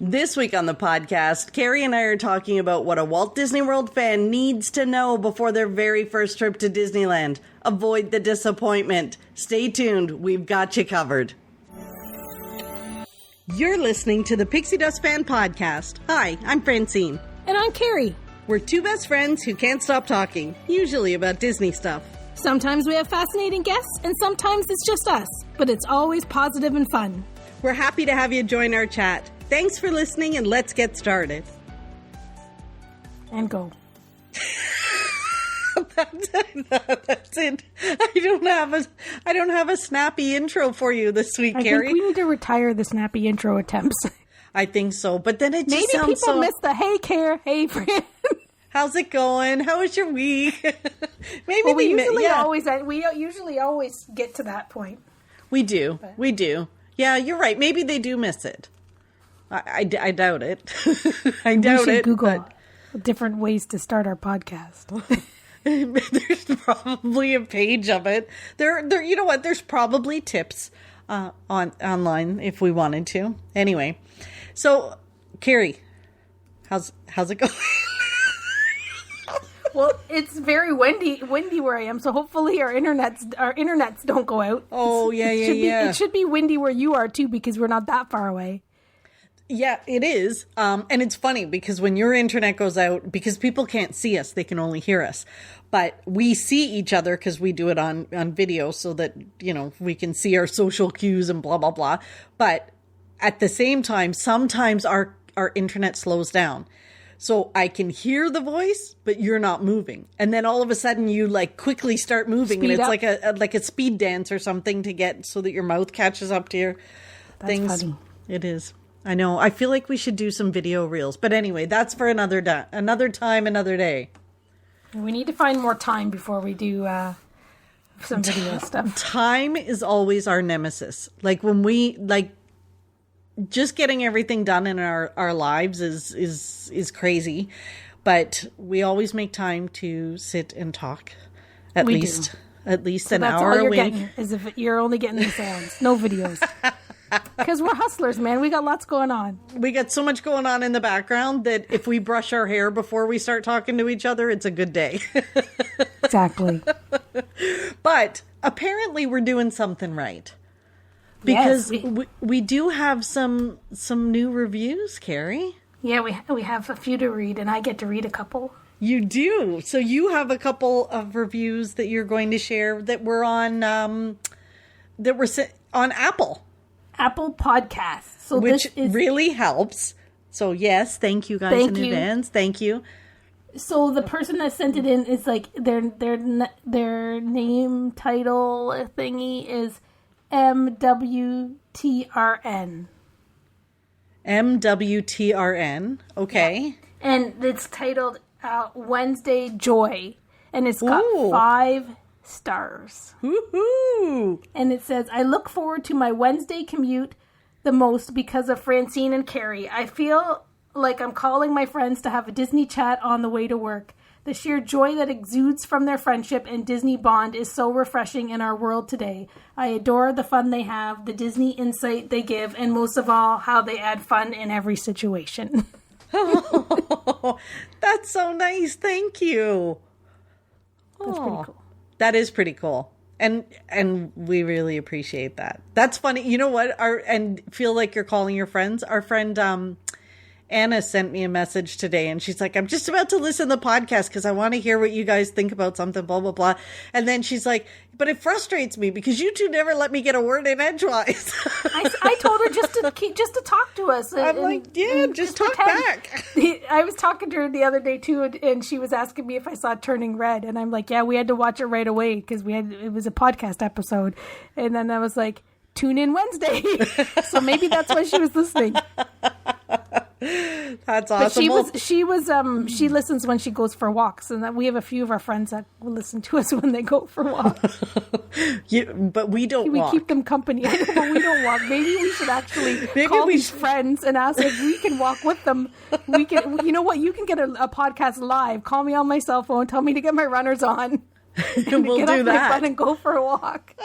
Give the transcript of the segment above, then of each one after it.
This week on the podcast, Carrie and I are talking about what a Walt Disney World fan needs to know before their very first trip to Disneyland. Avoid the disappointment. Stay tuned. We've got you covered. You're listening to the Pixie Dust Fan Podcast. Hi, I'm Francine. And I'm Carrie. We're two best friends who can't stop talking, usually about Disney stuff. Sometimes we have fascinating guests, and sometimes it's just us. But it's always positive and fun. We're happy to have you join our chat. Thanks for listening, and let's get started. And go. That's it. I don't have a snappy intro for you this week, Carrie. I think we need to retire the snappy intro attempts. I think so, but then it just sounds maybe people so... miss the hey, Care, hey, friend. How's it going? How was your week? Maybe well, we usually always get to that point. We do. We do. Yeah, you're right. Maybe they do miss it. I doubt it. I doubt we should it. Google different ways to start our podcast. There's probably a page of it. There. You know what? There's probably tips online if we wanted to. Anyway, so Carrie, how's it going? Well, it's very windy where I am, so hopefully our internets don't go out. Oh, yeah. It should be windy where you are too, because we're not that far away. Yeah, it is. And it's funny because when your internet goes out, because people can't see us, they can only hear us. But we see each other because we do it on video so that, you know, we can see our social cues and blah, blah, blah. But at the same time, sometimes our internet slows down. So I can hear the voice, but you're not moving. And then all of a sudden you like quickly start moving. Speed and it's up. like a speed dance or something to get so that your mouth catches up to your things. Funny. It is. I know. I feel like we should do some video reels. But anyway, that's for another time, another day. We need to find more time before we do some video stuff. Time is always our nemesis. Like when we just getting everything done in our lives is crazy. But we always make time to sit and talk at least so an hour a week. Getting, is if you're only getting the sounds, no videos. Because we're hustlers, man. We got lots going on. We got so much going on in the background that if we brush our hair before we start talking to each other, it's a good day. Exactly. But apparently we're doing something right. Because we do have some new reviews, Carrie. Yeah, we have a few to read, and I get to read a couple. You do. So you have a couple of reviews that you're going to share that were on on Apple. Apple Podcasts. So which really helps. So yes, thank you guys in advance. Thank you. So the person that sent it in is like their name title thingy is MWTRN. MWTRN. Okay. Yeah. And it's titled Wednesday Joy, and it's got 5 stars. Woohoo! And it says, I look forward to my Wednesday commute the most because of Francine and Carrie. I feel like I'm calling my friends to have a Disney chat on the way to work. The sheer joy that exudes from their friendship and Disney bond is so refreshing in our world today. I adore the fun they have, the Disney insight they give, and most of all, how they add fun in every situation. Oh, that's so nice. Thank you. That's pretty cool. That is pretty cool. And we really appreciate that. That's funny. You know what? And feel like you're calling your friends. Our friend Anna sent me a message today and she's like, I'm just about to listen to the podcast because I want to hear what you guys think about something, blah, blah, blah. And then she's like, but it frustrates me because you two never let me get a word in edgewise. I told her just to talk to us. I'm like, just talk back. I was talking to her the other day too, and she was asking me if I saw Turning Red, and I'm like, yeah, we had to watch it right away because it was a podcast episode, and then I was like, tune in Wednesday. So maybe that's why she was listening. That's awesome. But she listens when she goes for walks, and that we have a few of our friends that will listen to us when they go for walks. But we don't walk. We keep them company. I know, but we don't walk. Maybe we should actually call these friends and ask if we can walk with them. We can. You know what? You can get a podcast live. Call me on my cell phone. Tell me to get my runners on. And we'll do that. And go for a walk.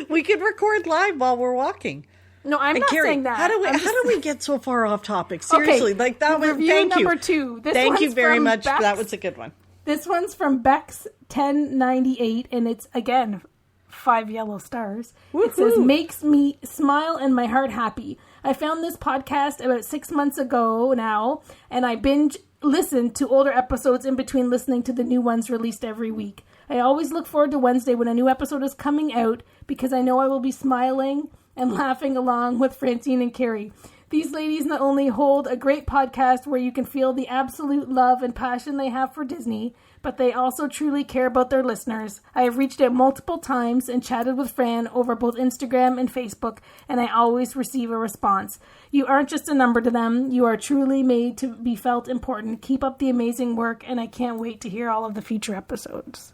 We could record live while we're walking. No, I'm not Carrie, saying that. How do we get so far off topic? Seriously, Okay, like that was review thank you. number 2. Thank you very much. Bex. That was a good one. This one's from Bex 1098, and it's again 5 yellow stars. Woo-hoo. It says, makes me smile and my heart happy. I found this podcast about 6 months ago now, and I binge listened to older episodes in between listening to the new ones released every week. I always look forward to Wednesday when a new episode is coming out because I know I will be smiling and laughing along with Francine and Carrie. These ladies not only hold a great podcast where you can feel the absolute love and passion they have for Disney, but they also truly care about their listeners. I have reached out multiple times and chatted with Fran over both Instagram and Facebook, and I always receive a response. You aren't just a number to them. You are truly made to be felt important. Keep up the amazing work, and I can't wait to hear all of the future episodes.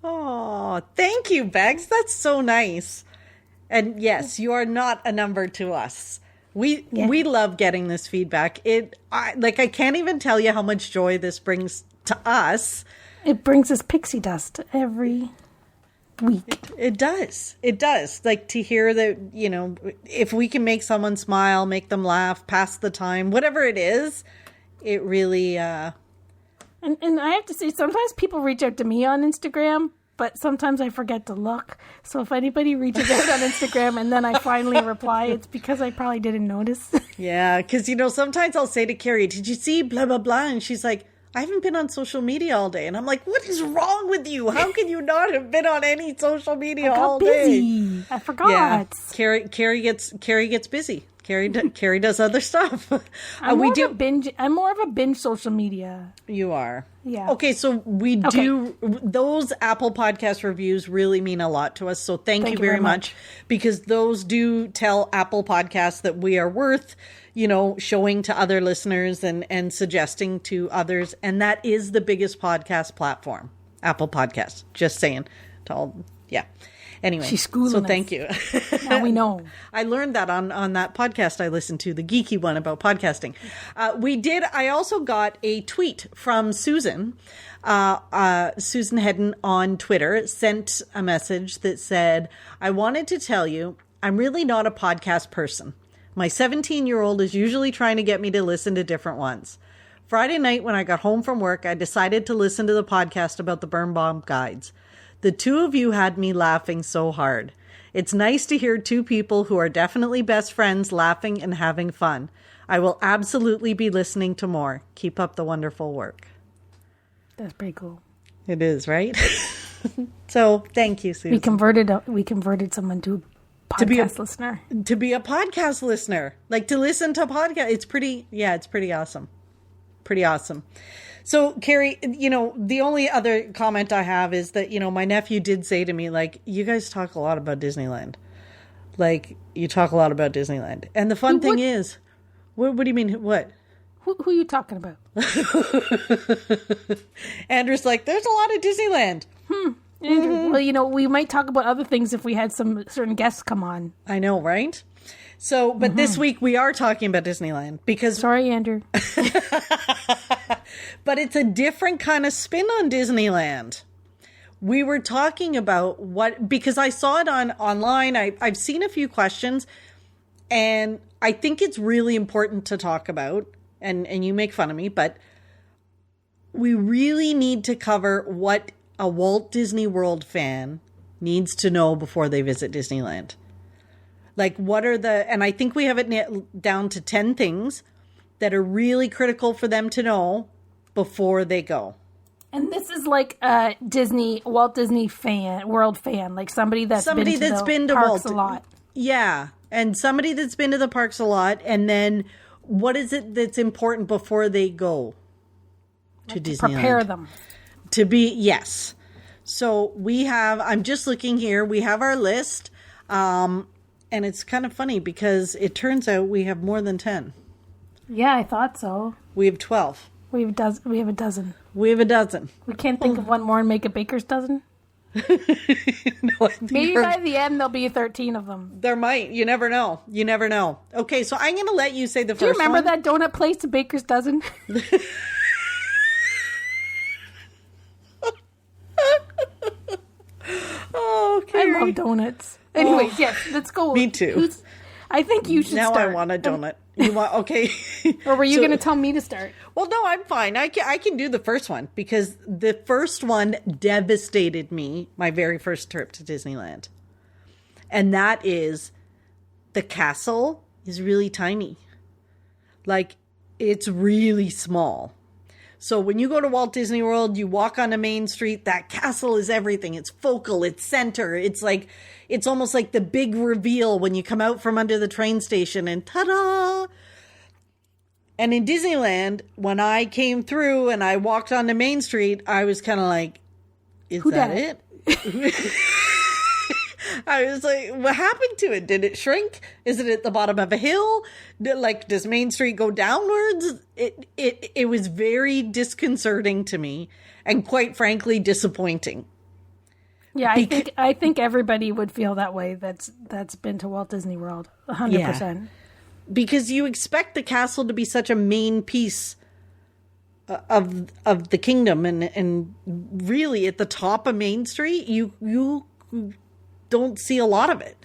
Oh, thank you, Bex. That's so nice. And yes, you are not a number to us. We love getting this feedback. I can't even tell you how much joy this brings to us. It brings us pixie dust every week. It does. It does. Like to hear that, if we can make someone smile, make them laugh, pass the time, whatever it is, it really... And I have to say, sometimes people reach out to me on Instagram, but sometimes I forget to look. So if anybody reaches out on Instagram and then I finally reply, it's because I probably didn't notice. Yeah, because, sometimes I'll say to Carrie, did you see blah, blah, blah? And she's like, I haven't been on social media all day. And I'm like, what is wrong with you? How can you not have been on any social media all busy. day? I forgot. Yeah. Carrie gets busy. Carrie does other stuff. I'm more of a binge social media. You are. Yeah. Okay, so we do those Apple Podcast reviews really mean a lot to us. So thank you very much because those do tell Apple Podcasts that we are worth, showing to other listeners and suggesting to others. And that is the biggest podcast platform, Apple Podcasts. Just saying. Anyway, she's schooling so us. Thank you. Now we know. I learned that on that podcast I listened to, the geeky one about podcasting. I also got a tweet from Susan. Susan Hedden on Twitter sent a message that said, I wanted to tell you, I'm really not a podcast person. My 17-year-old is usually trying to get me to listen to different ones. Friday night when I got home from work, I decided to listen to the podcast about the Burn Bomb guides. The two of you had me laughing so hard. It's nice to hear two people who are definitely best friends laughing and having fun. I will absolutely be listening to more. Keep up the wonderful work. That's pretty cool. It is, right? So, thank you, Susan. We converted someone to a podcast listener. To be a podcast listener. Like to listen to podcast. It's pretty awesome. Pretty awesome. So, Carrie, the only other comment I have is that, my nephew did say to me, like, you guys talk a lot about Disneyland. Like, you talk a lot about Disneyland. And the fun thing is, what do you mean, what? Who are you talking about? Andrew's like, there's a lot of Disneyland. Andrew, well, we might talk about other things if we had some certain guests come on. I know, right? So, but this week we are talking about Disneyland because... Sorry, Andrew. But it's a different kind of spin on Disneyland. We were talking about because I saw it online. I've seen a few questions and I think it's really important to talk about and you make fun of me, but we really need to cover what a Walt Disney World fan needs to know before they visit Disneyland. Like and I think we have it down to 10 things that are really critical for them to know before they go. And this is like a Walt Disney World fan, like somebody that's been to parks a lot. Yeah, and somebody that's been to the parks a lot. And then what is it that's important before they go to Disneyland? Prepare them. Yes. So I'm just looking here, we have our list. And it's kind of funny because it turns out we have more than 10. Yeah, I thought so. We have 12. We have a dozen. We have a dozen. We can't think of one more and make a baker's dozen? No, maybe by the end there'll be 13 of them. There might. You never know. Okay, so I'm going to let you say the first one. Do you remember that donut place, a baker's dozen? Oh, Carrie. I love donuts. Anyways, yes, let's go. Me too. I think you should now start. I want a donut. You want, okay. Or were you going to tell me to start? Well, no, I'm fine. I can do the first one because the first one devastated me, my very first trip to Disneyland. And that is the castle is really tiny. Like, it's really small. So when you go to Walt Disney World, you walk on a main street, that castle is everything. It's focal, it's center. It's like, it's almost like the big reveal when you come out from under the train station and ta-da! And in Disneyland, when I came through and I walked on the main street, I was kind of like, is that it? I was like, what happened to it? Did it shrink? Is it at the bottom of a hill? Does Main Street go downwards? It was very disconcerting to me and quite frankly disappointing. Yeah, I think everybody would feel that way that's been to Walt Disney World. 100%. Yeah. Because you expect the castle to be such a main piece of the kingdom and really at the top of Main Street, you don't see a lot of it.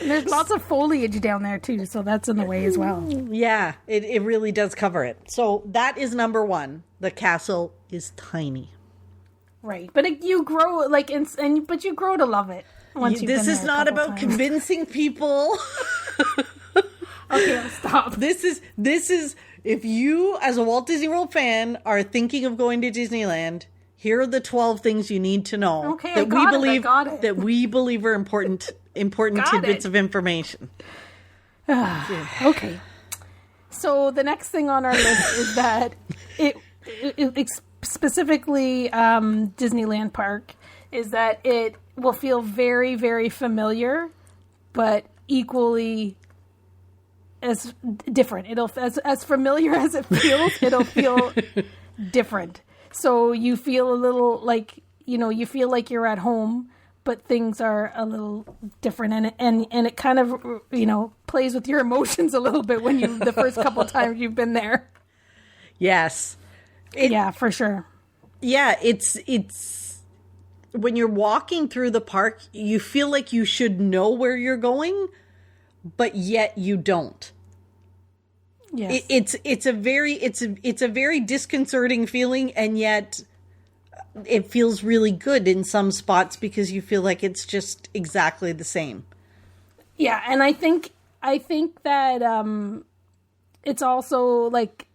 There's lots of foliage down there too, so that's in the way as well. Yeah, it really does cover it. So that is number one. The castle is tiny. Right, but you grow but you grow to love it. This is not about convincing people. Okay, I'll stop. This is if you as a Walt Disney World fan are thinking of going to Disneyland, here are the 12 things you need to know that we believe are important tidbits of information. Okay. So the next thing on our list is that it specifically Disneyland Park is that it will feel very, very familiar, but equally as different. It'll as familiar as it feels. It'll feel different. So you feel a little like, you feel like you're at home, but things are a little different. And it kind of, plays with your emotions a little bit when the first couple times you've been there. Yes. Yeah, for sure. Yeah, it's when you're walking through the park, you feel like you should know where you're going, but yet you don't. Yes. It's a very disconcerting feeling, and yet it feels really good in some spots because you feel like it's just exactly the same. Yeah, and I think that it's also like,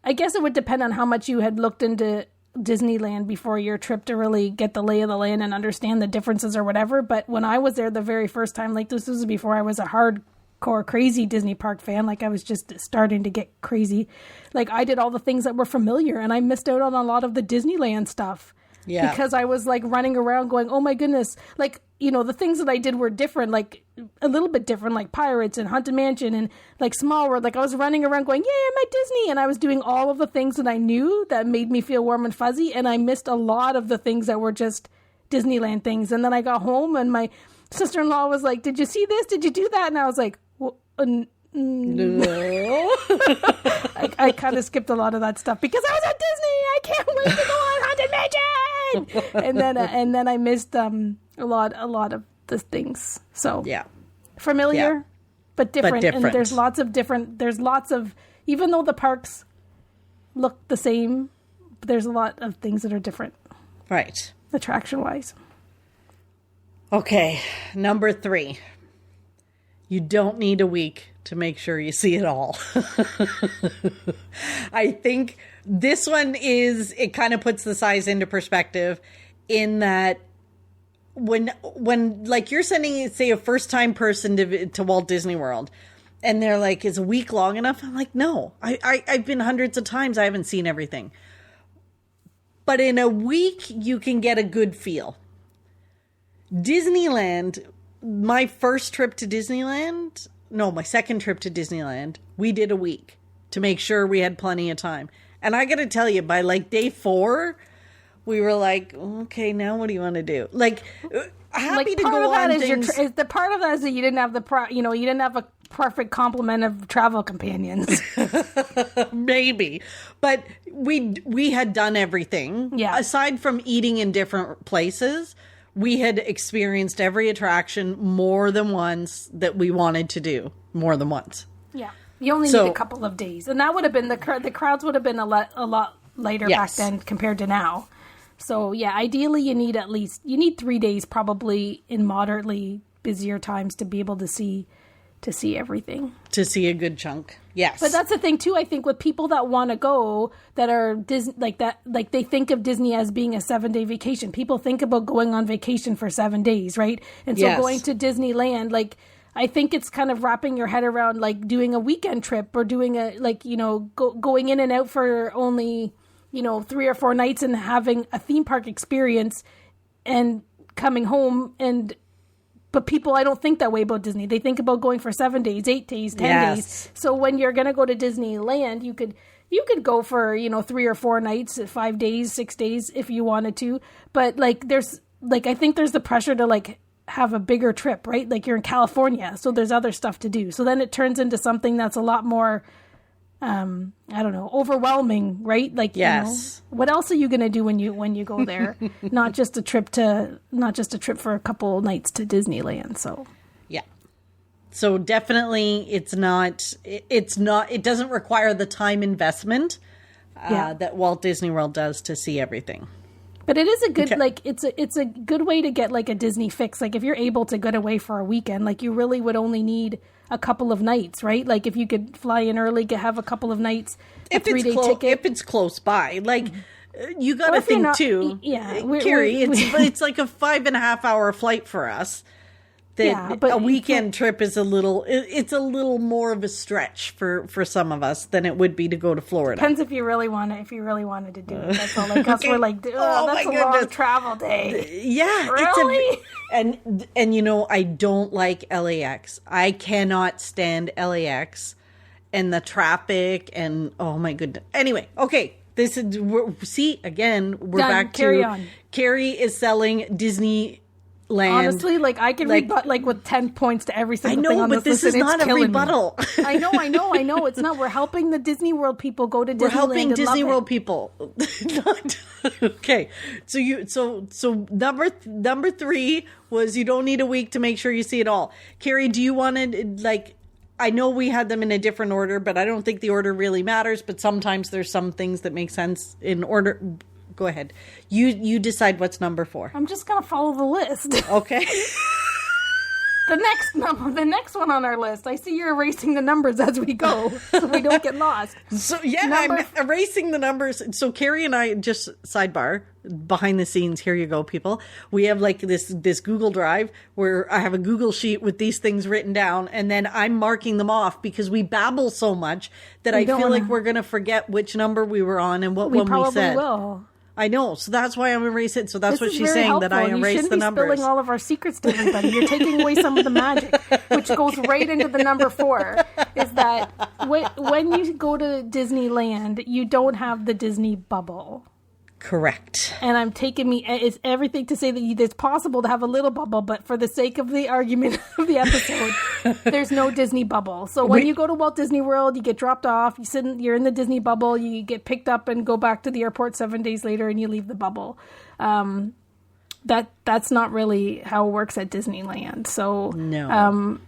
I guess it would depend on how much you had looked into Disneyland before your trip to really get the lay of the land and understand the differences or whatever. But when I was there the very first time, like this was before I was a hardcore crazy Disney park fan, like I was just starting to get crazy. Like I did all the things that were familiar and I missed out on a lot of the Disneyland stuff. Yeah. Because I was like running around going, oh my goodness, like, the things that I did were different, like a little bit different, like Pirates and Haunted Mansion and like Small World. Like I was running around going, yeah, I'm at Disney. And I was doing all of the things that I knew that made me feel warm and fuzzy. And I missed a lot of the things that were just Disneyland things. And then I got home and my sister-in-law was like, did you see this? Did you do that? And I was like, well, no. I kind of skipped a lot of that stuff because I was at Disney. I can't wait to go on Haunted Mansion. And then I missed a lot of the things. So yeah, familiar, but different. And there's lots of even though the parks look the same, there's a lot of things that are different. Right. Attraction wise. Okay, number 3. You don't need a week to make sure you see it all. I think this one it kind of puts the size into perspective in that when like you're sending, say, a first time person to Walt Disney World and they're like, is a week long enough? I'm like, no, I've been hundreds of times. I haven't seen everything. But in a week, you can get a good feel. Disneyland, my second trip to Disneyland, we did a week to make sure we had plenty of time. And I got to tell you, by like day 4, we were like, okay, now what do you want to do? Like, happy to go on things. The part of that is that you didn't have you didn't have a perfect complement of travel companions. Maybe. But we had done everything. Yeah. Aside from eating in different places, we had experienced every attraction more than once that we wanted to do more than once. Yeah. You only need a couple of days. And that would have been, the crowds would have been a lot lighter back then compared to now. So, yeah, ideally you need 3 days probably in moderately busier times to be able to see everything. To see a good chunk. Yes. But that's the thing too, I think, with people that want to go that are Disney, like they think of Disney as being a 7-day vacation. People think about going on vacation for 7 days, right? And so going to Disneyland, like, I think it's kind of wrapping your head around like doing a weekend trip or doing going in and out for only, 3 or 4 nights and having a theme park experience and coming home. But people, I don't think that way about Disney. They think about going for 7 days, 8 days, 10 days. So when you're going to go to Disneyland, you could go for, 3 or 4 nights, 5 days, 6 days if you wanted to. But like, I think there's the pressure to like have a bigger trip, right? Like you're in California, so there's other stuff to do. So then it turns into something that's a lot more, I don't know, overwhelming, right? Like, what else are you going to do when you go there? not just a trip for a couple nights to Disneyland. So, yeah. So definitely it doesn't require the time investment that Walt Disney World does to see everything. But it is a good, it's a good way to get like a Disney fix. Like if you're able to get away for a weekend, like you really would only need a couple of nights, right? Like if you could fly in early, have a couple of nights, a 3-day ticket. If it's close by, like you got to think too. Yeah. Carrie, it's like a 5.5 hour flight for us. But a weekend trip is a little more of a stretch for some of us than it would be to go to Florida. Depends if you really wanted to do it. That's all. Like us, we're like, that's a long travel day. Yeah, really. And I don't like LAX. I cannot stand LAX and the traffic and oh my goodness. Anyway, okay. We're back Carry to on. Carrie is selling Disney. Honestly, like I can rebut like with 10 points to every single thing on this list. I know, but this is not a rebuttal. I know. It's not. We're helping the Disney World people go to Disneyland. We're helping Disney World people. Okay, so number 3 was you don't need a week to make sure you see it all. Carrie, do you want to I know we had them in a different order, but I don't think the order really matters. But sometimes there's some things that make sense in order. Go ahead. You decide what's number 4. I'm just going to follow the list. Okay. The next one on our list. I see you're erasing the numbers as we go, so we don't get lost. So I'm erasing the numbers. So Carrie and I, just sidebar, behind the scenes, here you go, people. We have like this Google Drive where I have a Google sheet with these things written down, and then I'm marking them off because we babble so much that I feel like we're going to forget which number we were on and what one we said. We probably will. I know, so that's why I'm erasing it. So that's what she's saying, helpful. That I erase the numbers. You shouldn't be spilling all of our secrets to everybody. You're taking away some of the magic, which goes right into the number 4, is that when you go to Disneyland, you don't have the Disney bubble. Correct. And I'm taking it's everything to say that it's possible to have a little bubble, but for the sake of the argument of the episode, there's no Disney bubble. So when you go to Walt Disney World, you get dropped off, you're in the Disney bubble, you get picked up and go back to the airport 7 days later and you leave the bubble. That's not really how it works at Disneyland. So, no.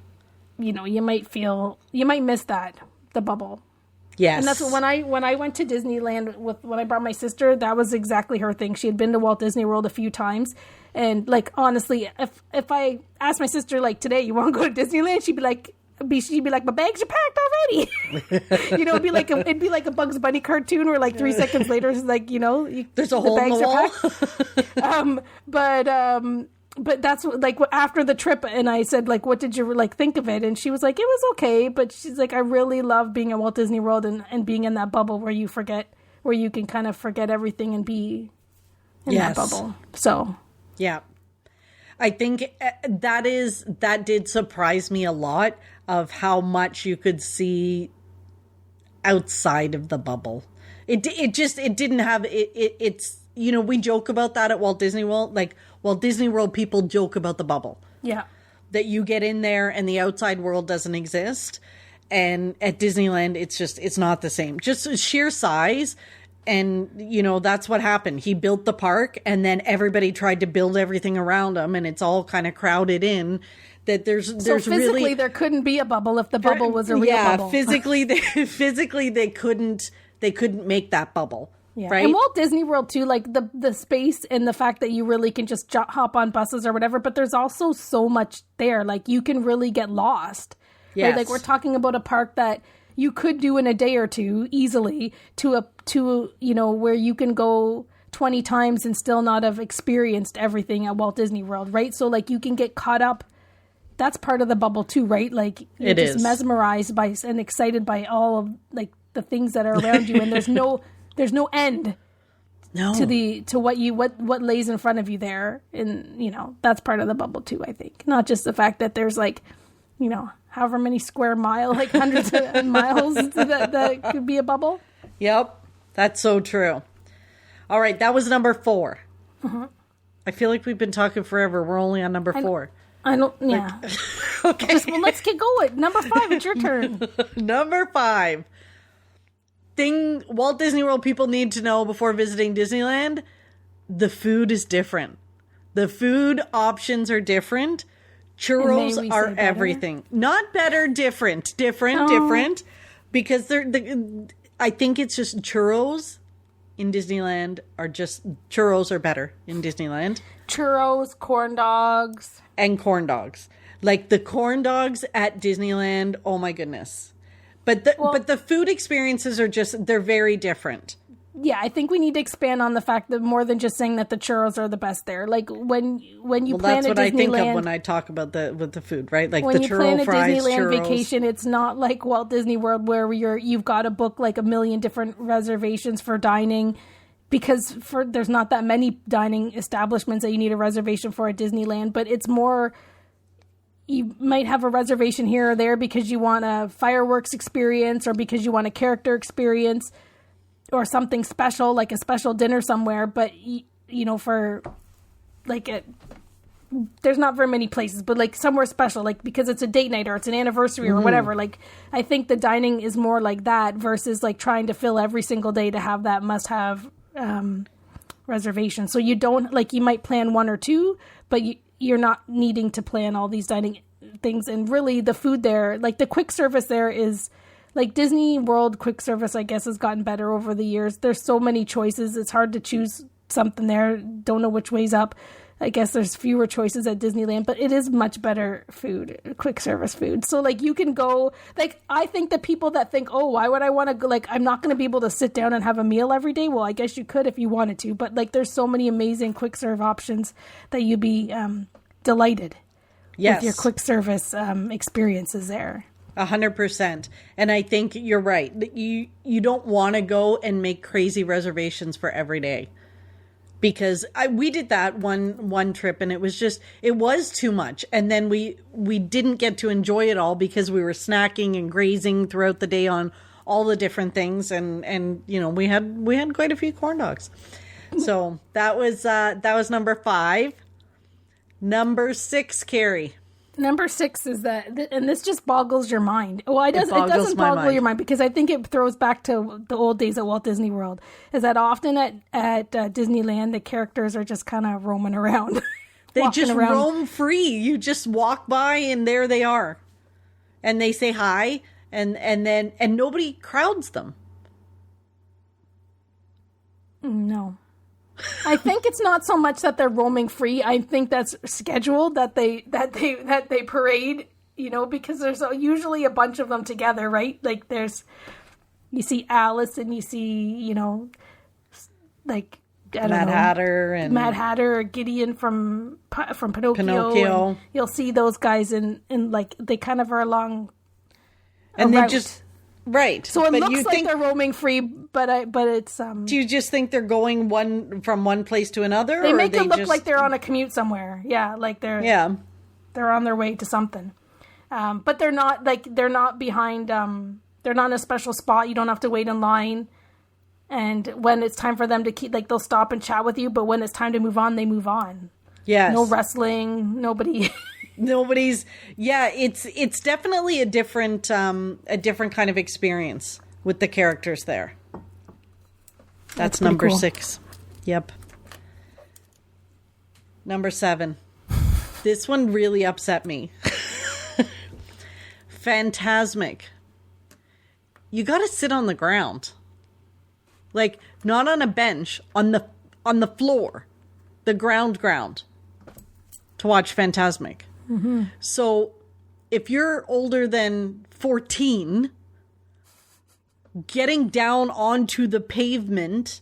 You might miss the bubble. Yes. And that's when I went to Disneyland when I brought my sister, that was exactly her thing. She had been to Walt Disney World a few times. And like, honestly, if I asked my sister like today, you want to go to Disneyland? She'd be like, my bags are packed already. It'd be like a Bugs Bunny cartoon where like 3 seconds later it's like, there's a hole in the wall. But that's like after the trip, and I said like, what did you like think of it? And she was like, it was okay, but she's like, I really love being at Walt Disney World and being in that bubble where you can kind of forget everything and be in that bubble. So yeah, I think that did surprise me a lot of how much you could see outside of the bubble. It didn't have it's. We joke about that at Walt Disney World. Like, Walt Disney World people joke about the bubble. Yeah. That you get in there and the outside world doesn't exist. And at Disneyland, it's not the same. Just sheer size. And, you know, that's what happened. He built the park and then everybody tried to build everything around him and it's all kind of crowded in. That there's physically really, there couldn't be a bubble if the bubble was a real bubble. physically they couldn't make that bubble. Yeah. Right? And Walt Disney World too, like the space and the fact that you really can just hop on buses or whatever, but there's also so much there. Like you can really get lost. Yes. Right? Like we're talking about a park that you could do in a day or two easily to you know, where you can go 20 times and still not have experienced everything at Walt Disney World, right? So like you can get caught up. That's part of the bubble too, right? Like you're just mesmerized by and excited by all of like the things that are around you, and there's no end to what lays in front of you there. And you know, that's part of the bubble too, I think. Not just the fact that there's like, you know, however many square mile, like hundreds of miles that could be a bubble. Yep. That's so true. All right. That was number 4. Mm-hmm. I feel like we've been talking forever. We're only on number 4. I don't, yeah. Okay. Well, let's get going. Number 5, it's your turn. Number 5. Thing Walt Disney World people need to know before visiting Disneyland: the food is different. The food options are different. Churros are everything. Not better, different. Different. Because I think it's just churros in Disneyland churros are better in Disneyland. Churros, corn dogs. And corn dogs. Like the corn dogs at Disneyland, oh my goodness. But the food experiences are they're very different. Yeah, I think we need to expand on the fact that more than just saying that the churros are the best there. Like when you plan that's a what Disneyland, I think of when I talk about the food, right? Like when the you churro plan a fries, Disneyland churros. vacation, it's not like Walt Disney World where you've got to book like a million different reservations for dining, because there's not that many dining establishments that you need a reservation for at Disneyland. But it's more, you might have a reservation here or there because you want a fireworks experience or because you want a character experience or something special, like a special dinner somewhere. But, you know, for like there's not very many places, but like somewhere special, like because it's a date night or it's an anniversary or whatever. Like I think the dining is more like that versus like trying to fill every single day to have that must have reservation. So you don't, like, you might plan 1 or 2, but you're not needing to plan all these dining things. And really the food there, like the quick service there is like Disney World quick service, I guess, has gotten better over the years. There's so many choices. It's hard to choose something there. Don't know which way's up. I guess there's fewer choices at Disneyland, but it is much better food, quick service food. So like you can go, like, I think the people that think, oh, why would I want to go? Like, I'm not going to be able to sit down and have a meal every day. Well, I guess you could if you wanted to, but like there's so many amazing quick serve options that you'd be delighted with your quick service experiences there. 100%. And I think you're right. You don't want to go and make crazy reservations for every day. Because we did that one trip and it was too much. And then we didn't get to enjoy it all because we were snacking and grazing throughout the day on all the different things. And you know, we had quite a few corn dogs. So that was number 5. Number 6, Carrie. Number 6 is that, and this just boggles your mind. Well, it doesn't boggle your mind because I think it throws back to the old days at Walt Disney World. Is that often at Disneyland, the characters are just kind of roaming around. They just roam free. You just walk by and there they are, and they say hi, and nobody crowds them. No. I think it's not so much that they're roaming free. I think that's scheduled, that they parade, you know, because there's usually a bunch of them together, right? Like you see Alice and you see, you know, like Mad Hatter or Gideon from Pinocchio. You'll see those guys in like they kind of are along, and they just. Right. So it looks like they're roaming free, but it's Do you just think they're going from one place to another? They make it look like they're on a commute somewhere. Yeah, like they're on their way to something. But they're not behind they're not in a special spot. You don't have to wait in line. And when it's time for them to keep, like, they'll stop and chat with you, but when it's time to move on, they move on. Yes. No wrestling, nobody Nobody's. Yeah, it's definitely a different kind of experience with the characters there. That's number cool. 6. Yep. Number 7. This one really upset me. Fantasmic. You got to sit on the ground. Like, not on a bench, on the floor. The ground to watch Fantasmic. Mm-hmm. So, if you're older than 14, getting down onto the pavement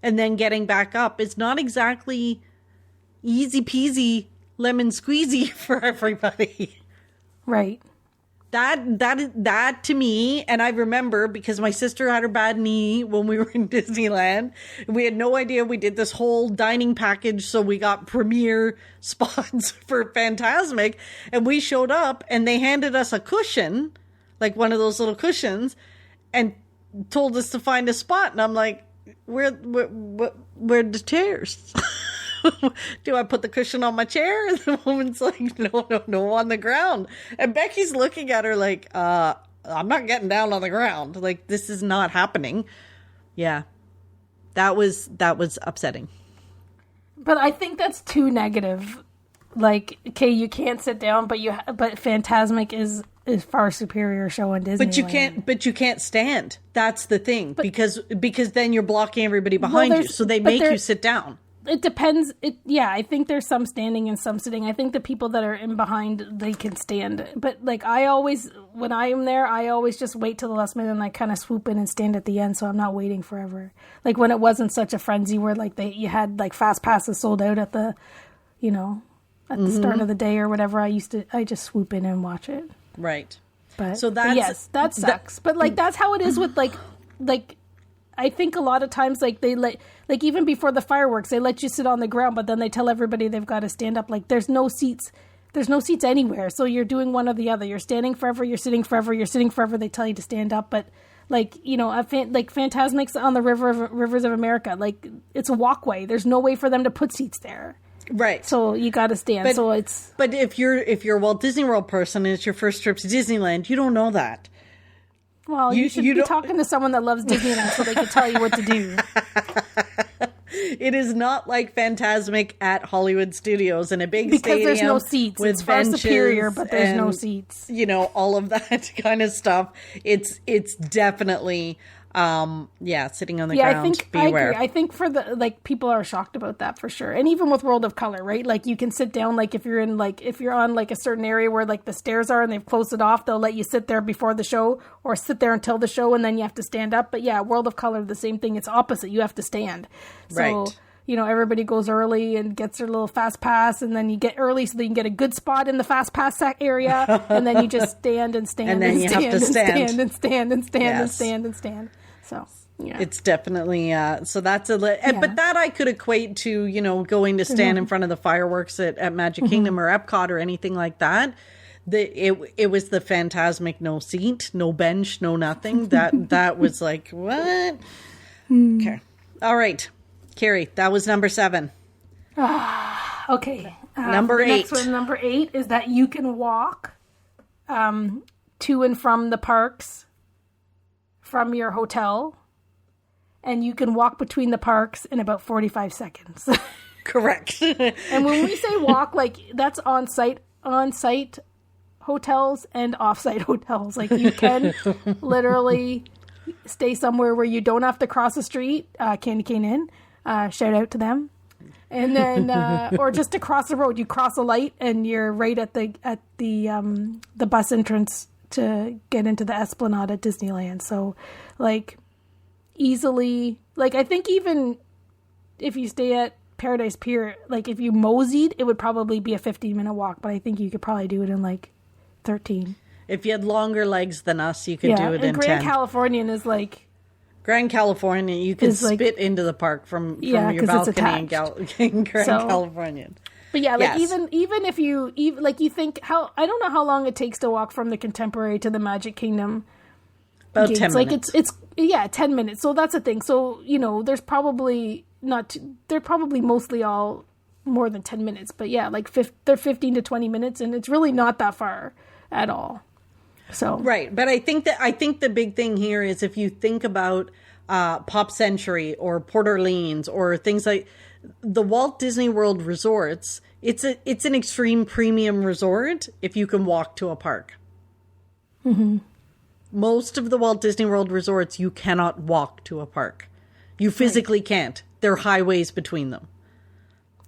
and then getting back up is not exactly easy peasy lemon squeezy for everybody. Right. That to me, and I remember because my sister had her bad knee when we were in Disneyland. We had no idea we did this whole dining package, so we got premier spots for Fantasmic, and we showed up and they handed us a cushion, like one of those little cushions, and told us to find a spot. And I'm like, where the chairs? Do I put the cushion on my chair? And the woman's like, no, on the ground. And Becky's looking at her like, I'm not getting down on the ground. Like, this is not happening. Yeah. That was upsetting. But I think that's too negative. Like, okay, you can't sit down, but Fantasmic is far superior show on Disneyland. But you can't stand. That's the thing. Because then you're blocking everybody behind you. So they make you sit down. It depends. I think there's some standing and some sitting. I think the people that are in behind, they can stand. But like when I am there, I always just wait till the last minute and I kind of swoop in and stand at the end, so I'm not waiting forever. Like when it wasn't such a frenzy where like you had like fast passes sold out at the, at the start of the day or whatever. I just swoop in and watch it. Right. But yes, that sucks. But like that's how it is with like. I think a lot of times, like even before the fireworks, they let you sit on the ground, but then they tell everybody they've got to stand up. Like there's no seats anywhere. So you're doing one or the other. You're standing forever. You're sitting forever. You're sitting forever. They tell you to stand up. But like, Fantasmic's on the Rivers of America. Like it's a walkway. There's no way for them to put seats there. Right. So you got to stand. But if you're a Walt Disney World person and it's your first trip to Disneyland, you don't know that. Well, you should be talking to someone that loves Disneyland so they can tell you what to do. It is not like Fantasmic at Hollywood Studios in a big stadium. Because there's no seats. It's far superior, but there's no seats. All of that kind of stuff. It's definitely, sitting on the ground. Beware. I think for the, people are shocked about that for sure. And even with World of Color, right? Like you can sit down, like if you're on like a certain area where like the stairs are and they've closed it off, they'll let you sit there before the show or sit there until the show and then you have to stand up. But yeah, World of Color, the same thing. It's opposite. You have to stand. So, right. Everybody goes early and gets their little fast pass, and then you get early so that you can get a good spot in the fast pass area, and then you just stand and stand and then you have to stand and stand and stand and stand and stand. So yeah, it's definitely so that's but that I could equate to going to stand in front of the fireworks at Magic Kingdom or Epcot or anything like that. It was the Fantasmic no seat, no bench, no nothing. That was like what? Okay, all right, Carrie, that was number 7. Okay, number 8. Next one, number 8 is that you can walk to and from the parks from your hotel, and you can walk between the parks in about 45 seconds. Correct. And when we say walk, like that's on-site hotels and off-site hotels. Like you can literally stay somewhere where you don't have to cross the street. Candy Cane Inn, shout out to them. And then, or just to cross the road, you cross a light and you're right at the bus entrance to get into the Esplanade at Disneyland. So like easily, like I think even if you stay at Paradise Pier, like if you moseyed, it would probably be a 15-minute walk, but I think you could probably do it in like 13. If you had longer legs than us, you could do it in 10. Grand Californian is like... Grand California, you can spit into the park from your balcony in Grand Californian. But yeah, like even if you you think I don't know how long it takes to walk from the Contemporary to the Magic Kingdom. About gates. 10 minutes. It's 10 minutes. So that's the thing. So, there's probably they're probably mostly all more than 10 minutes, but yeah, like they're 15 to 20 minutes and it's really not that far at all. So right, but I think the big thing here is if you think about Pop Century or Port Orleans or things like the Walt Disney World resorts. It's an extreme premium resort if you can walk to a park. Mm-hmm. Most of the Walt Disney World resorts, you cannot walk to a park. You physically can't. There are highways between them.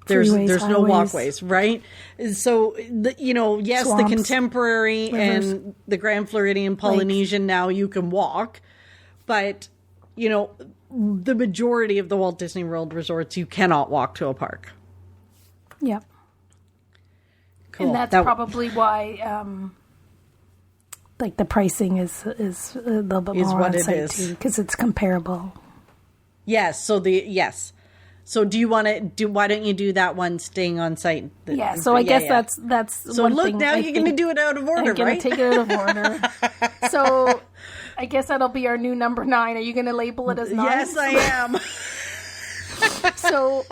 There's no walkways, right? So, yes, swamps, the Contemporary rivers, and the Grand Floridian Polynesian, lakes. Now you can walk. But, the majority of the Walt Disney World resorts, you cannot walk to a park. Yeah. Cool. And that's probably why, the pricing is a little bit more on site too, because it's comparable. Yes. So do you want to why don't you do that one staying on site? Yeah. So I guess that's so one look, thing. now you're going to do it out of order, I'm going to take it out of order. So I guess that'll be our new number 9. Are you going to label it as 9? Yes, I am. So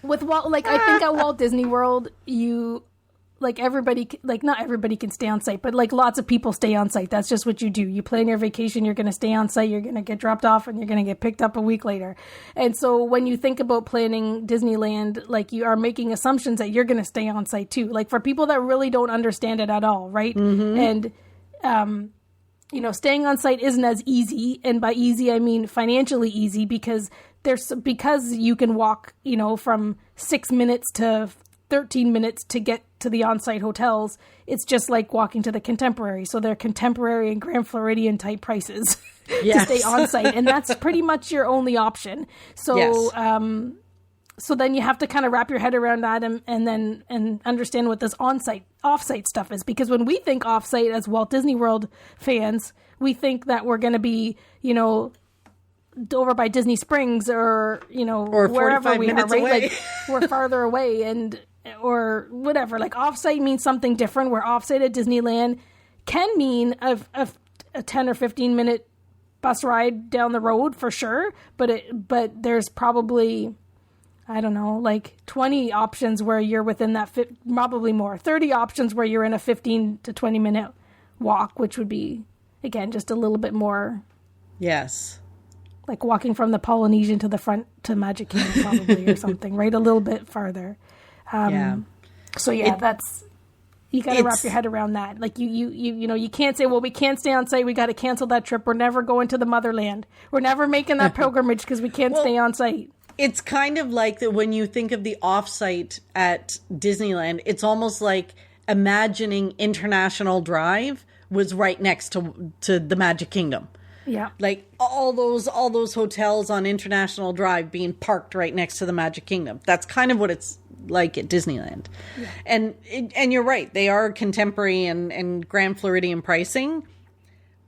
with I think at Walt Disney World, everybody, not everybody can stay on site, but lots of people stay on site. That's just what you do. You plan your vacation, you're going to stay on site, you're going to get dropped off, and you're going to get picked up a week later. And so when you think about planning Disneyland, you are making assumptions that you're going to stay on site too. For people that really don't understand it at all, right? Mm-hmm. And, staying on site isn't as easy. And by easy, I mean financially easy because you can walk, from 6 minutes to 13 minutes to get to the on-site hotels. It's just like walking to the Contemporary. So they're Contemporary and Grand Floridian type prices to stay on-site. And that's pretty much your only option. So, so then you have to kind of wrap your head around that and understand what this on-site, off-site stuff is. Because when we think off-site as Walt Disney World fans, we think that we're going to be, over by Disney Springs or wherever we are, right? Away. We're farther away or whatever. Off-site means something different, where off-site at Disneyland can mean a 10 or 15 minute bus ride down the road for sure. But there's probably, I don't know, 20 options where you're within that, probably more, 30 options where you're in a 15 to 20 minute walk, which would be, again, just a little bit more. Yes. Walking from the Polynesian to the front to Magic Kingdom probably or something, right? A little bit farther. So that's, you got to wrap your head around that. You can't say, well, we can't stay on site. We got to cancel that trip. We're never going to the motherland. We're never making that pilgrimage because we can't stay on site. It's kind of like that when you think of the off-site at Disneyland, it's almost like imagining International Drive was right next to the Magic Kingdom. Yeah. All those hotels on International Drive being parked right next to the Magic Kingdom. That's kind of what it's like at Disneyland. Yeah. And you're right. They are Contemporary and Grand Floridian pricing.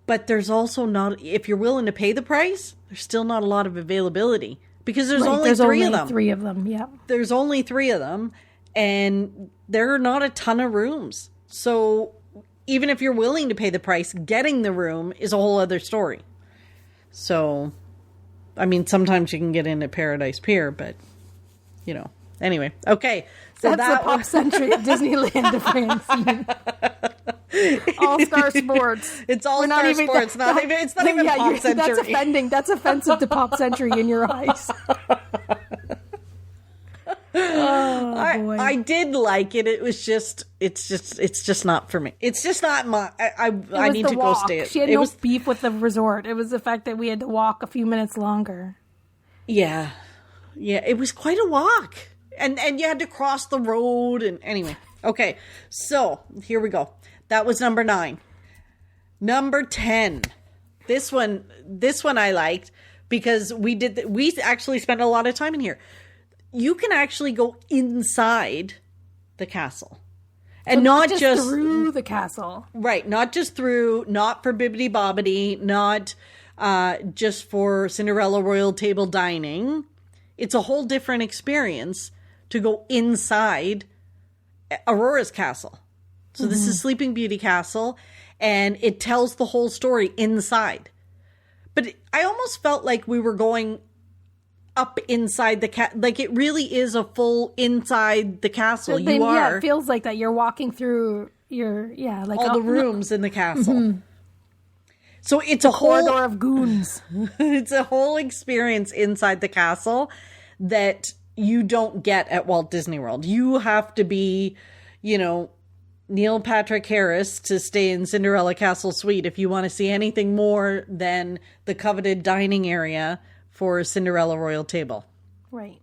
But there's also not, if you're willing to pay the price, there's still not a lot of availability. Because there's only three of them. 3 of them, yeah. There's only 3 of them. And there are not a ton of rooms. So even if you're willing to pay the price, getting the room is a whole other story. So, I mean, sometimes you can get in at Paradise Pier, but, Anyway, okay. So that's the Pop Century of Disneyland to Francine. All-Star Sports. It's All-Star Sports. It's not even Pop Century. That's offending. That's offensive to Pop Century in your eyes. Oh, boy. I did like it. It was just, it's just not for me. It's just not my, I need to walk. Go stay. She had no beef with the resort. It was the fact that we had to walk a few minutes longer. Yeah. Yeah. It was quite a walk. And you had to cross the road. And anyway. Okay. So here we go. That was number 9. Number 10. This one I liked because we actually spent a lot of time in here. You can actually go inside the castle. And so not just through the castle. Right. Not just through, not for Bibbidi Bobbidi, not just for Cinderella Royal Table Dining. It's a whole different experience to go inside Aurora's castle. So this is Sleeping Beauty Castle, and it tells the whole story inside. But I almost felt like we were going up inside the like it really is a full inside the castle. Yeah, it feels like that. You're walking through all the rooms in the castle. Mm-hmm. So it's a corridor of goons. It's a whole experience inside the castle that you don't get at Walt Disney World. You have to be, Neil Patrick Harris to stay in Cinderella Castle Suite if you want to see anything more than the coveted dining area for Cinderella Royal Table. Right.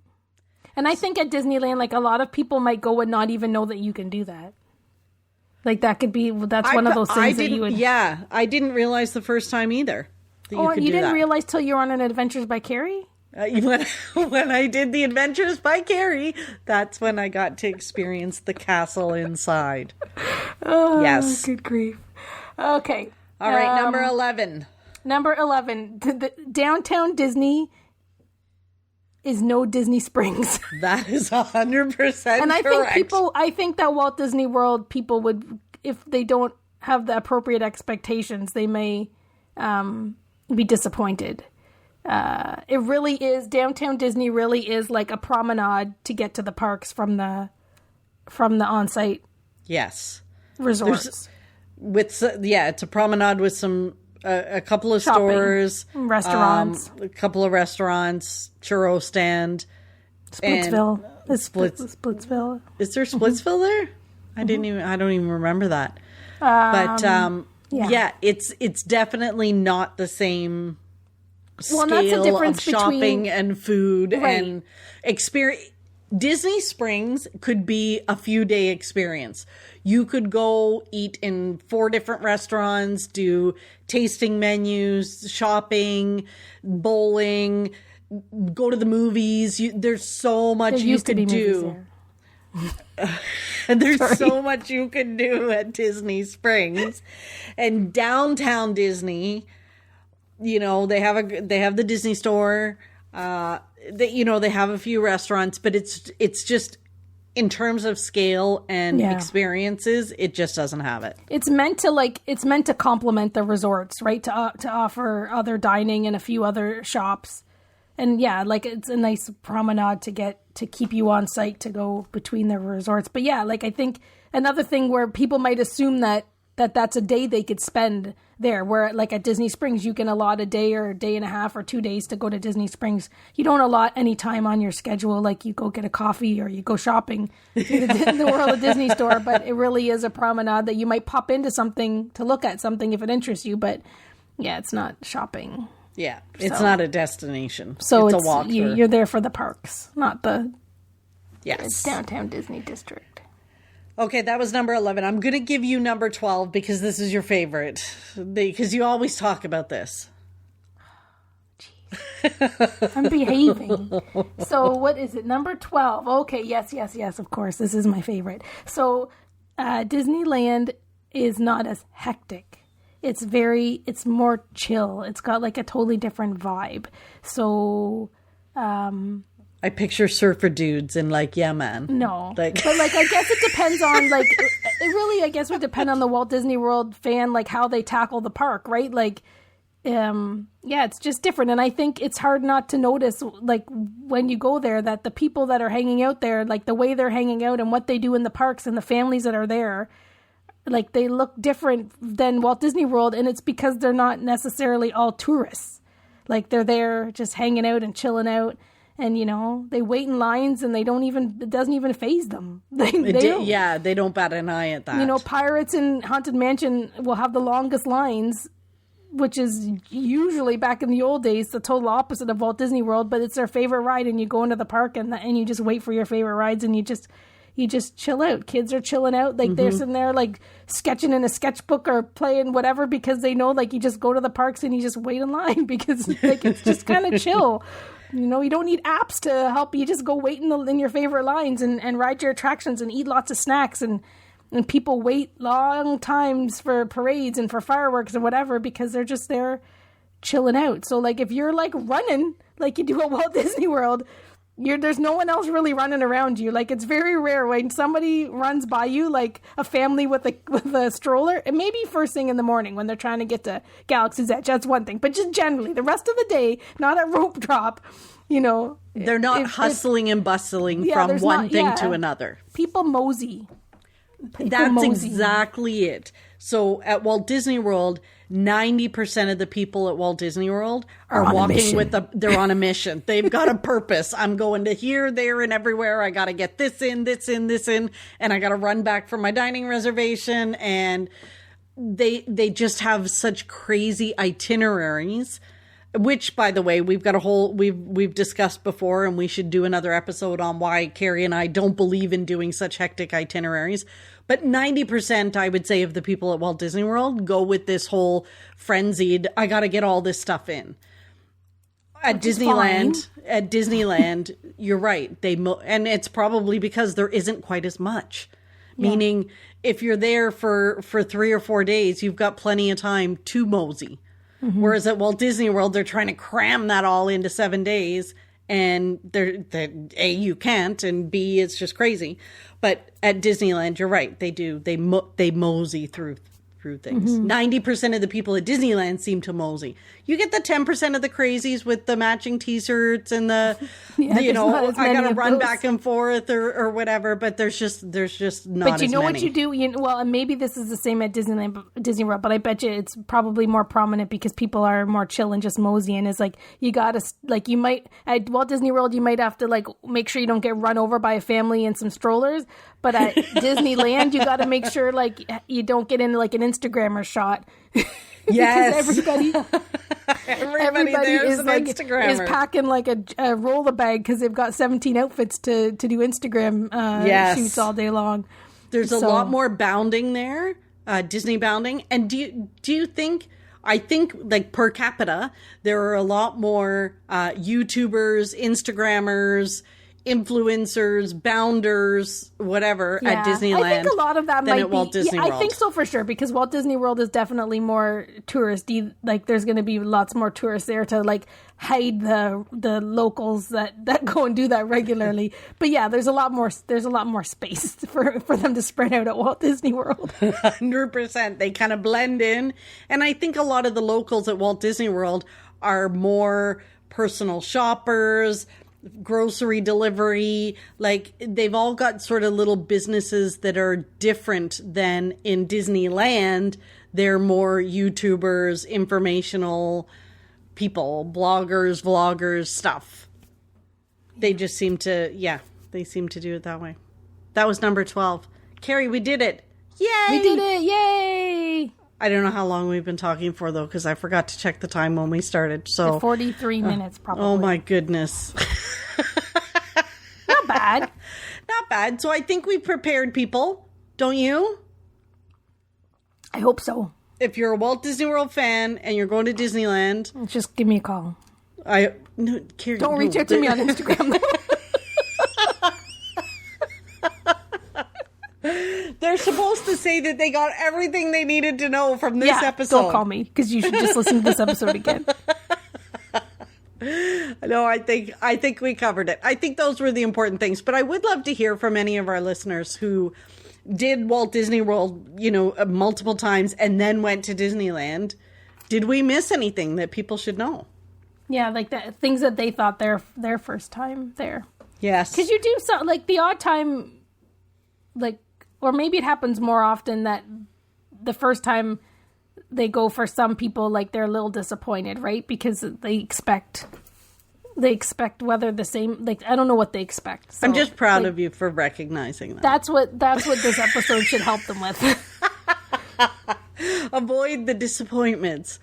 And I think at Disneyland, like, a lot of people might go and not even know that you can do that. Like, that's one of those things that you would... Yeah, I didn't realize the first time either that you could do that. You didn't realize till you were on an Adventures by Carrie? When I did the Adventures by Carrie, that's when I got to experience the castle inside. Oh, yes. Good grief. Okay. All right, number 11. Number 11. The Downtown Disney is no Disney Springs. That is 100% correct. And I think that Walt Disney World people would, if they don't have the appropriate expectations, they may be disappointed. It really is, Downtown Disney really is like a promenade to get to the parks from the on-site resorts. It's a promenade with some a couple of shopping, stores, restaurants, a couple of restaurants, churro stand, Splitsville. Splitsville. Is there Splitsville there? I don't even remember that. It's definitely not the same scale of shopping and food and experience. Disney Springs could be a few-day experience. You could go eat in 4 different restaurants, do tasting menus, shopping, bowling, go to the movies. There's so much you could do. And there's so much you can do at Disney Springs. And downtown Disney, they have the Disney store. They have a few restaurants, but it's just in terms of scale and experiences, it just doesn't have it. It's meant to complement the resorts, right? To offer other dining and a few other shops. And it's a nice promenade to keep you on site to go between the resorts. But I think another thing where people might assume that's a day they could spend there, where like at Disney Springs, you can allot a day or a day and a half or 2 days to go to Disney Springs. You don't allot any time on your schedule, like you go get a coffee or you go shopping to the World of Disney store, but it really is a promenade that you might pop into something to look at something if it interests you, but it's not shopping. Yeah, it's not a destination. So it's a walk. You're there for the parks, not the Yes. Downtown Disney District. Okay, that was number 11. I'm going to give you number 12 because this is your favorite. Because you always talk about this. Jeez. I'm behaving. So what is it? Number 12. Okay, yes, of course. This is my favorite. So Disneyland is not as hectic. It's more chill. It's got like a totally different vibe. So... I picture surfer dudes and man. No. But I guess it depends on it really, I guess, would depend on the Walt Disney World fan, how they tackle the park, right? It's just different. And I think it's hard not to notice, when you go there, that the people that are hanging out there, the way they're hanging out and what they do in the parks and the families that are there, they look different than Walt Disney World. And it's because they're not necessarily all tourists. They're there just hanging out and chilling out. And, they wait in lines and it doesn't even faze them. They don't bat an eye at that. Pirates in Haunted Mansion will have the longest lines, which is usually back in the old days, the total opposite of Walt Disney World, but it's their favorite ride. And you go into the park and you just wait for your favorite rides and you just chill out. Kids are chilling out. They're sitting there sketching in a sketchbook or playing whatever because they know you just go to the parks and you just wait in line because it's just kind of chill. You don't need apps to help you. Just go wait in your favorite lines and ride your attractions and eat lots of snacks. And people wait long times for parades and for fireworks and whatever because they're just there chilling out. So, if you're, running like you do at Walt Disney World, there's no one else really running around you. It's very rare when somebody runs by you, a family with a stroller. And maybe first thing in the morning when they're trying to get to Galaxy's Edge. That's one thing. But just generally, the rest of the day, not a rope drop, They're not hustling and bustling from one thing to another. People mosey. That's exactly it. So at Walt Disney World, 90% of the people at Walt Disney World are on a walking mission. they're on a mission. They've got a purpose. I'm going to here, there, and everywhere. I got to get this in, and I got to run back for my dining reservation. And they just have such crazy itineraries, which, by the way, we've discussed before, and we should do another episode on why Carrie and I don't believe in doing such hectic itineraries. But 90%, I would say, of the people at Walt Disney World go with this whole frenzied, I got to get all this stuff in. At Disneyland, you're right. And it's probably because there isn't quite as much. Yeah. Meaning, if you're there for 3 or 4 days, you've got plenty of time to mosey. Mm-hmm. Whereas at Walt Disney World, they're trying to cram that all into 7 days. And A, you can't, and B, it's just crazy. But at Disneyland, you're right. They do. They mosey through things. Mm-hmm. 90% of the people at Disneyland seem to mosey. You get the 10% of the crazies with the matching t-shirts and the, I got to run back and forth or whatever. But there's just not as many. But you know what you do? And maybe this is the same at Disney World, but I bet you it's probably more prominent because people are more chill and just mosey. And it's like, you got to, like, you might, at Walt Disney World, you might have to, like, make sure you don't get run over by a family and some strollers. But at Disneyland, you got to make sure, like, you don't get into, like, an Instagrammer shot. Yes. Everybody there is like Instagrammer. Is packing like a roller bag because they've got 17 outfits to do Instagram shoots all day long. There's a lot more bounding there, Disney bounding. And do you think? I think, like, per capita, there are a lot more YouTubers, Instagrammers, influencers, bounders, whatever at Disneyland. I think a lot of that might at Walt Disney World. I think so for sure, because Walt Disney World is definitely more touristy. Like, there's going to be lots more tourists there to, like, hide the locals that go and do that regularly. But yeah, there's a lot more space for them to spread out at Walt Disney World. 100%. They kind of blend in, and I think a lot of the locals at Walt Disney World are more personal shoppers, grocery delivery, like they've all got sort of little businesses that are different than in Disneyland. They're more YouTubers, informational people, bloggers, vloggers, stuff. They just seem to, they seem to do it that way. That was number 12. Carrie, we did it. Yay! We did it. Yay! I don't know how long we've been talking for, though, because I forgot to check the time when we started. So 43 minutes, probably. Oh, my goodness. Not bad. Not bad. So I think we prepared people, don't you? I hope so. If you're a Walt Disney World fan and you're going to Disneyland, just give me a call. Carrie, don't reach out to me on Instagram, though. They're supposed to say that they got everything they needed to know from this episode. Don't call me, because you should just listen to this episode again. No, I think we covered it. I think those were the important things. But I would love to hear from any of our listeners who did Walt Disney World, multiple times and then went to Disneyland. Did we miss anything that people should know? Yeah, like the things that they thought their first time there. Yes. Because you do so, like, the odd time, like, or maybe it happens more often that the first time they go, for some people, like, they're a little disappointed, right? Because they expect whether the same, like, I don't know what they expect. So, I'm just proud of you for recognizing that. That's what this episode should help them with. Avoid the disappointments.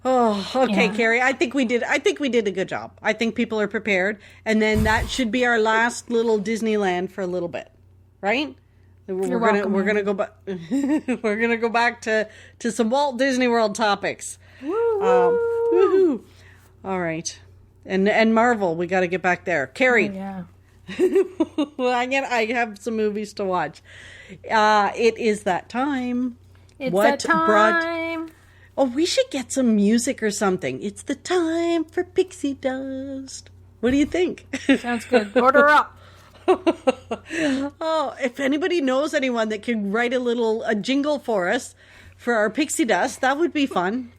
Oh, okay, yeah. Carrie. I think we did a good job. I think people are prepared, and then that should be our last little Disneyland for a little bit, right? We're gonna go back. We're gonna go back to some Walt Disney World topics. Woo-hoo. All right, and Marvel. We got to get back there, Carrie. Oh, yeah. I have some movies to watch. It is that time. Oh, we should get some music or something. It's the time for Pixie Dust. What do you think? Sounds good. Order up. Oh, if anybody knows anyone that can write a jingle for us for our Pixie Dust, that would be fun.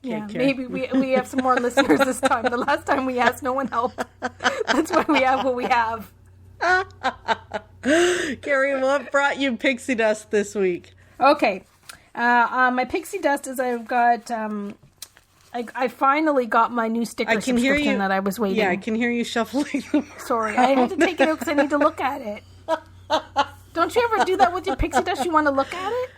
Yeah, maybe we have some more listeners this time. The last time we asked, no one helped. That's why we have what we have. Carrie, what brought you Pixie Dust this week? Okay. My pixie dust is I've got. I finally got my new sticker subscription that I was waiting. Yeah, I can hear you shuffling them. Sorry, I had to take it out because I need to look at it. Don't you ever do that with your pixie dust? You want to look at it?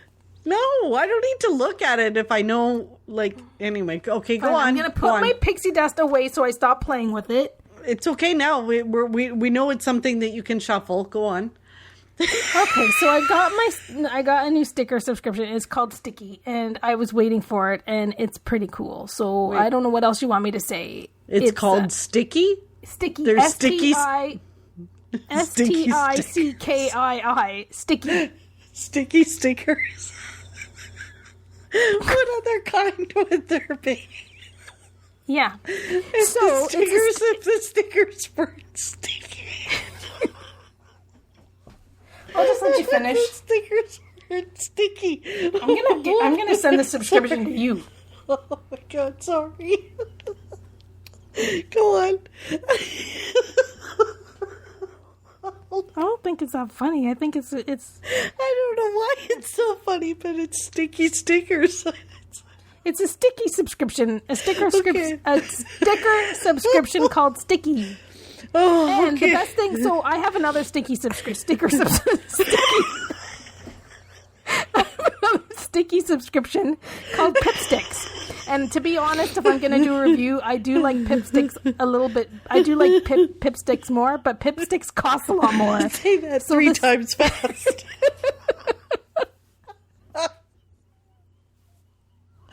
No, I don't need to look at it if I know, like, anyway. Okay, go on. I'm going to put my pixie dust away so I stop playing with it. It's okay now. We know it's something that you can shuffle. Go on. Okay, so I got a new sticker subscription. It's called Stickii, and I was waiting for it, and it's pretty cool. So I don't know what else you want me to say. It's called Stickii? Stickii. There's Stickies. Stickii. Stickii. Sticky stickers. What other kind would there be? Yeah. If the stickers weren't sticky. I'll just let you finish. The stickers weren't sticky. I'm gonna send the subscription to you. Oh my god, sorry. Go on. I don't think it's that funny. I think it's. I don't know why it's so funny, but it's sticky stickers. It's a Stickii subscription. A sticker subscription called Stickii. Oh, and the best thing, so I have another Stickii Stickii subscription called Pipsticks. And to be honest, if I'm going to do a review, I do like Pipsticks a little bit. I do like Pipsticks more, but Pipsticks cost a lot more. Say that three times fast.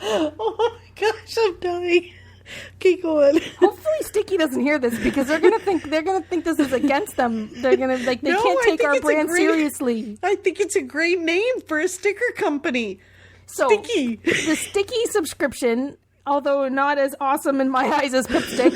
Oh my gosh, I'm dying. Keep going. Hopefully Stickii doesn't hear this because they're gonna think this is against them. They're gonna they can't take our brand seriously. I think it's a great name for a sticker company. So Stickii. The Stickii subscription, although not as awesome in my eyes as Pipstick,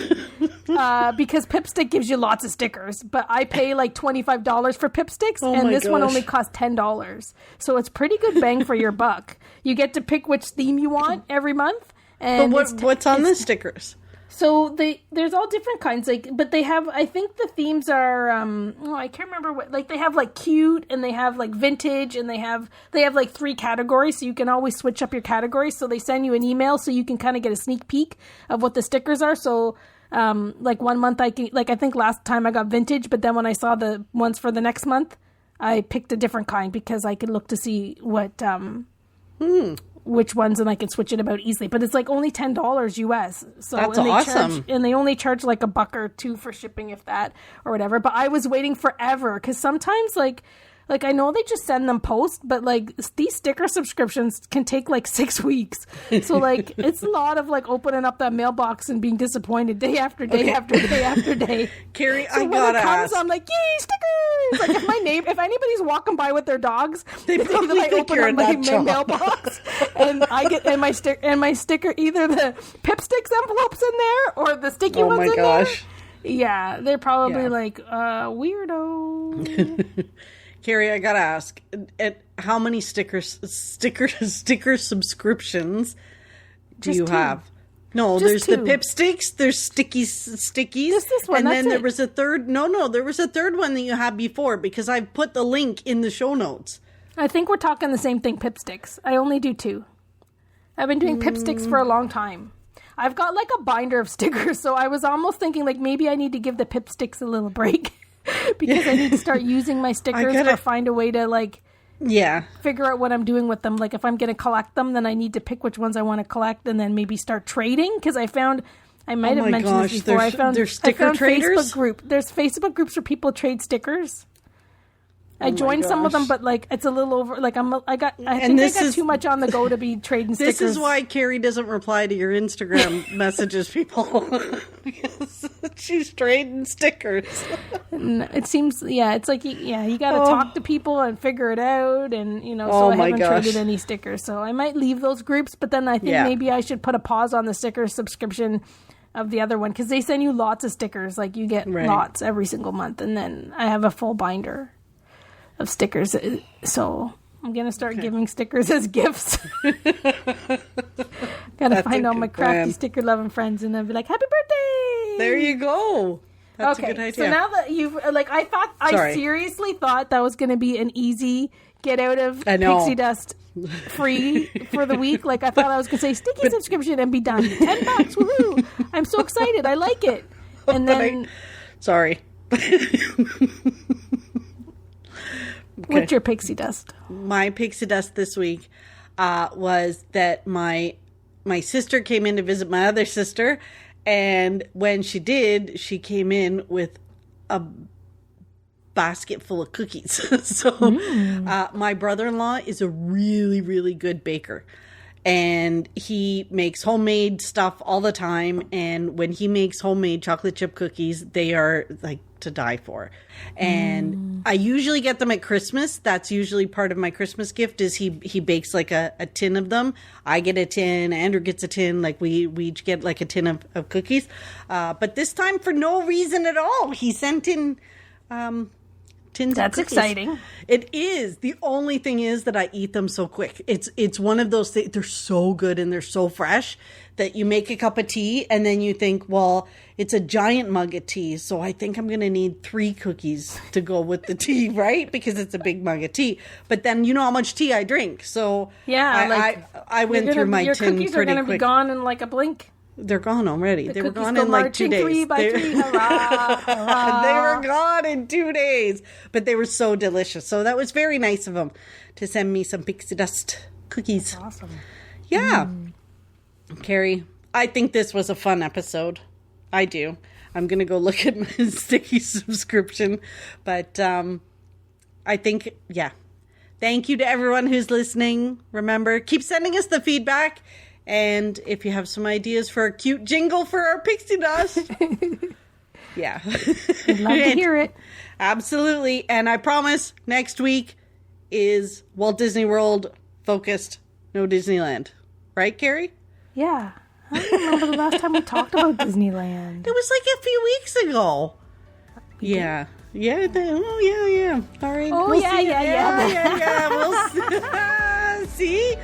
because Pipstick gives you lots of stickers, but I pay like $25 for Pipsticks, and this one only costs $10. So it's pretty good bang for your buck. You get to pick which theme you want every month. And but what's on the stickers? So there's all different kinds, but they have, I think the themes are, I can't remember what, they have cute, and they have vintage, and they have like 3 categories, so you can always switch up your categories. So they send you an email so you can kind of get a sneak peek of what the stickers are. So, 1 month I think last time I got vintage, but then when I saw the ones for the next month, I picked a different kind because I could look to see what, which ones, and I can switch it about easily. But it's only $10 US. So that's awesome. And they only charge $1 or $2 for shipping, if that, or whatever. But I was waiting forever because sometimes I know they just send them post, but these sticker subscriptions can take 6 weeks. So it's a lot of opening up that mailbox and being disappointed day after day after day after day. Carrie, so I gotta ask. I'm like, yay, stickers! If anybody's walking by with their dogs, they probably think you're a nut job. Mailbox, and I get my sticker, either the Pipsticks envelopes in there or the sticky ones in there. Oh my gosh! Yeah, they're probably weirdo. Carrie, I gotta ask, at how many sticker subscriptions do you have? No, there's 2. The Pipsticks, there's Stickies. Just this one, and then there was a third. No, there was a third one that you had before because I put the link in the show notes. I think we're talking the same thing, Pipsticks. I only do 2. I've been doing Pipsticks for a long time. I've got a binder of stickers, so I was almost thinking maybe I need to give the Pipsticks a little break. Because I need to start using my stickers or find a way to figure out what I'm doing with them. If I'm going to collect them, then I need to pick which ones I want to collect and then maybe start trading. Because I found, I might have mentioned this before. There's sticker traders? There's Facebook groups where people trade stickers. I joined some of them, but it's a little over. I think I got too much on the go to be trading stickers. This is why Carrie doesn't reply to your Instagram messages, people, because she's trading stickers. It seems, it's you got to talk to people and figure it out, and so I haven't traded any stickers. So I might leave those groups, but then I think maybe I should put a pause on the sticker subscription of the other one because they send you lots of stickers. You get lots every single month, and then I have a full binder of stickers, so I'm gonna start giving stickers as gifts. Gotta find all my crafty sticker loving friends and then be like, happy birthday! There you go. That's a good idea. So now that you've I seriously thought that was gonna be an easy get out of Pixie Dust free for the week. Like I thought I was going to say Stickii subscription and be done. $10, woohoo! I'm so excited. I like it. And then, sorry. What's your pixie dust? My pixie dust this week was that my sister came in to visit my other sister, and when she did, she came in with a basket full of cookies. So my brother-in-law is a really, really good baker, and he makes homemade stuff all the time. And when he makes homemade chocolate chip cookies, they are like to die for. And I usually get them at Christmas. That's usually part of my Christmas gift is he bakes like a tin of them. I get a tin, Andrew gets a tin, like we each get like a tin of cookies. But this time for no reason at all, he sent in tins That's of cookies. exciting. It is. The only thing is that I eat them so quick. It's one of those things. They're so good and they're so fresh that you make a cup of tea and then you think, well, it's a giant mug of tea, so I think I'm going to need 3 cookies to go with the tea, right? Because it's a big mug of tea. But then you know how much tea I drink. So yeah, I went through my tin pretty quick. Your cookies are going to be gone in like a blink. They're gone already. They were gone in in like 2 days. 3 by 3. Hurrah, hurrah. They were gone in 2 days. But they were so delicious. So that was very nice of him to send me some pixie dust cookies. That's awesome. Yeah. Carrie, I think this was a fun episode. I do. I'm going to go look at my Stickii subscription. But I think, yeah. Thank you to everyone who's listening. Remember, keep sending us the feedback. And if you have some ideas for a cute jingle for our pixie dust, yeah. I'd love to hear it. Absolutely. And I promise next week is Walt Disney World focused, no Disneyland. Right, Carrie? Yeah. I don't remember the last time we talked about Disneyland. It was like a few weeks ago. Yeah. Yeah. Yeah. All right. Oh, we'll yeah, see. yeah. We'll see.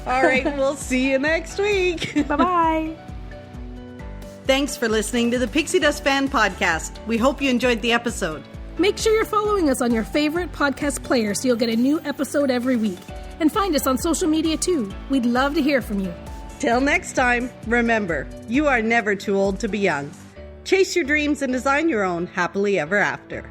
All right. We'll see you next week. Bye-bye. Thanks for listening to the Pixie Dust Fan Podcast. We hope you enjoyed the episode. Make sure you're following us on your favorite podcast player so you'll get a new episode every week. And find us on social media too. We'd love to hear from you. Till next time, remember, you are never too old to be young. Chase your dreams and design your own happily ever after.